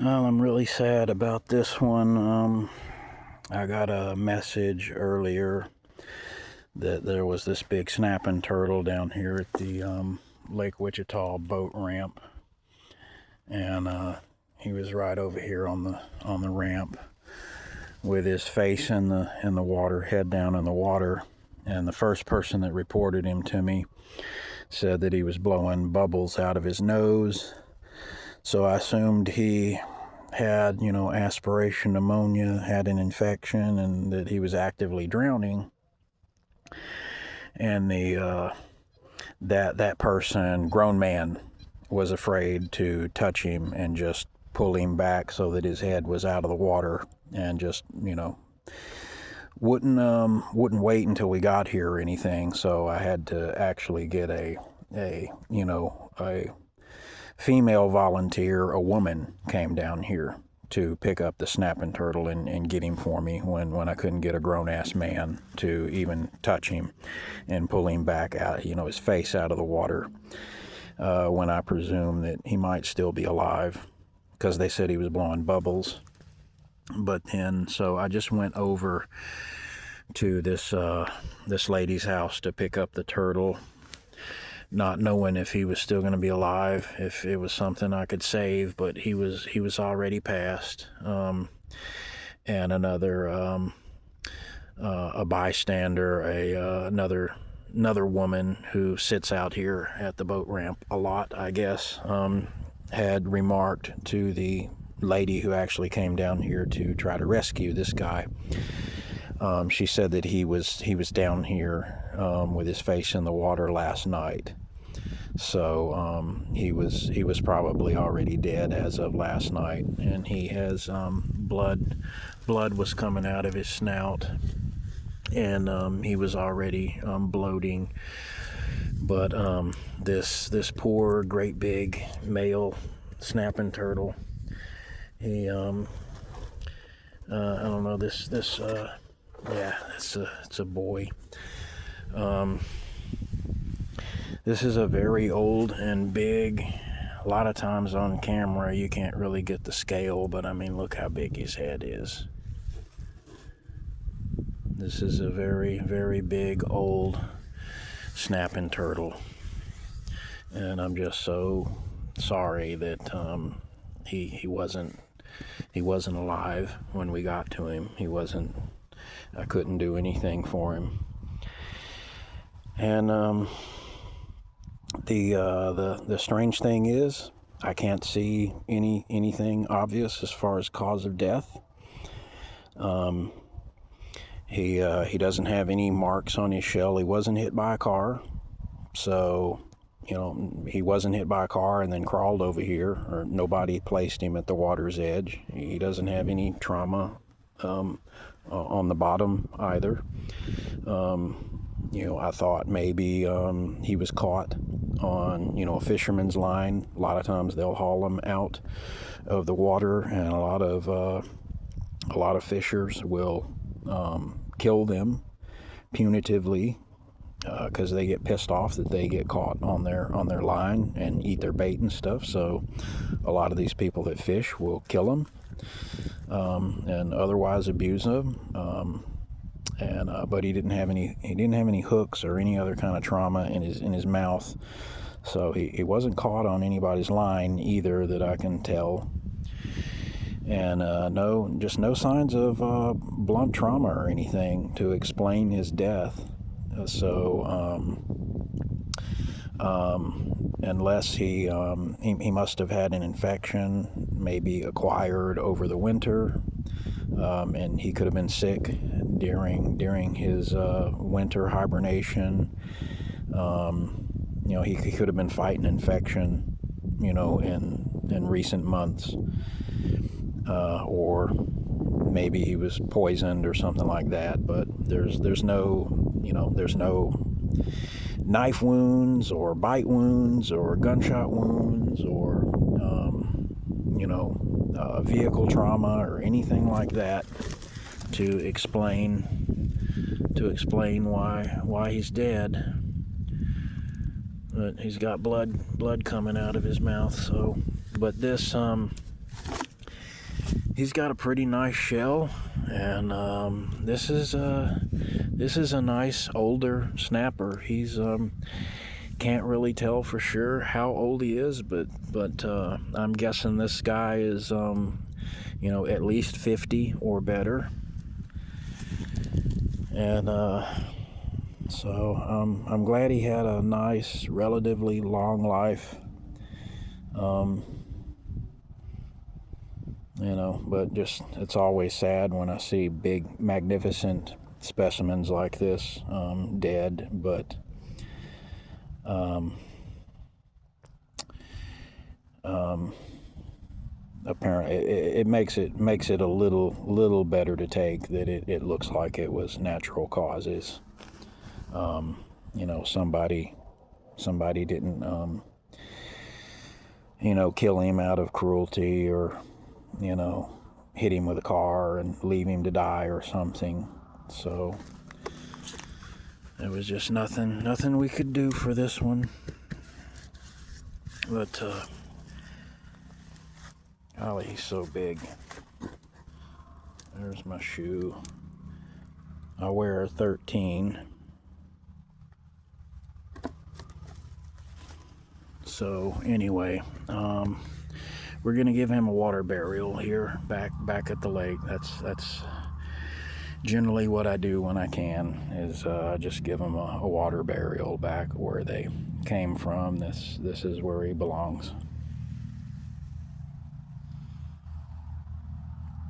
Well, I'm really sad about this one. I got a message earlier that there was this big snapping turtle down here at the Lake Wichita boat ramp, and he was right over here on the ramp with his face in the water, head down in the water. And the first person that reported him to me said that he was blowing bubbles out of his nose. So I assumed he had, aspiration pneumonia, had an infection, and that he was actively drowning. And that person, grown man, was afraid to touch him and just pull him back so that his head was out of the water, and just, wouldn't wait until we got here or anything. So I had to actually get a female volunteer, a woman, came down here to pick up the snapping turtle and get him for me when I couldn't get a grown-ass man to even touch him and pull him back out, his face out of the water, when I presume that he might still be alive, because they said he was blowing bubbles. But then, so I just went over to this lady's house to pick up the turtle, not knowing if he was still going to be alive, if it was something I could save, but he was already passed. And another a bystander, another woman who sits out here at the boat ramp a lot, I guess, had remarked to the lady who actually came down here to try to rescue this guy. She said that he was down here with his face in the water last night. So he was probably already dead as of last night, and he has blood was coming out of his snout, and he was already bloating. But this poor, great big male snapping turtle, he I don't know, it's a boy. This is a very old and big. A lot of times on camera you can't really get the scale, but I mean, look how big his head is. This is a very, very big old snapping turtle, and I'm just so sorry that he wasn't alive when we got to him. I couldn't do anything for him. And the strange thing is, I can't see anything obvious as far as cause of death. He doesn't have any marks on his shell. He wasn't hit by a car, so he wasn't hit by a car and then crawled over here, or nobody placed him at the water's edge. He doesn't have any trauma on the bottom either. I thought maybe he was caught on a fisherman's line. A lot of times they'll haul them out of the water, and a lot of fishers will kill them punitively because they get pissed off that they get caught on their line and eat their bait and stuff. So a lot of these people that fish will kill them and otherwise abuse them. But he didn't have any hooks or any other kind of trauma in his mouth, so he wasn't caught on anybody's line either that I can tell. And no signs of blunt trauma or anything to explain his death. Unless he must have had an infection, maybe acquired over the winter, and he could have been sick during his winter hibernation. He could have been fighting infection, in recent months. Or maybe he was poisoned or something like that. But there's no knife wounds or bite wounds or gunshot wounds or vehicle trauma or anything like that to explain why he's dead. But he's got blood coming out of his mouth. So, but this he's got a pretty nice shell, and this is a nice older snapper. He's can't really tell for sure how old he is, but I'm guessing this guy is at least 50 or better. And so I'm glad he had a nice, relatively long life. But just, it's always sad when I see big, magnificent specimens like this dead. But apparently it makes it a little better to take that it looks like it was natural causes. Somebody didn't kill him out of cruelty, or hit him with a car and leave him to die or something. So there was just nothing we could do for this one. But golly, he's so big. There's my shoe. I wear a 13. So anyway, we're gonna give him a water burial here back at the lake. That's generally what I do when I can, is just give him a water burial back where they came from. This is where he belongs.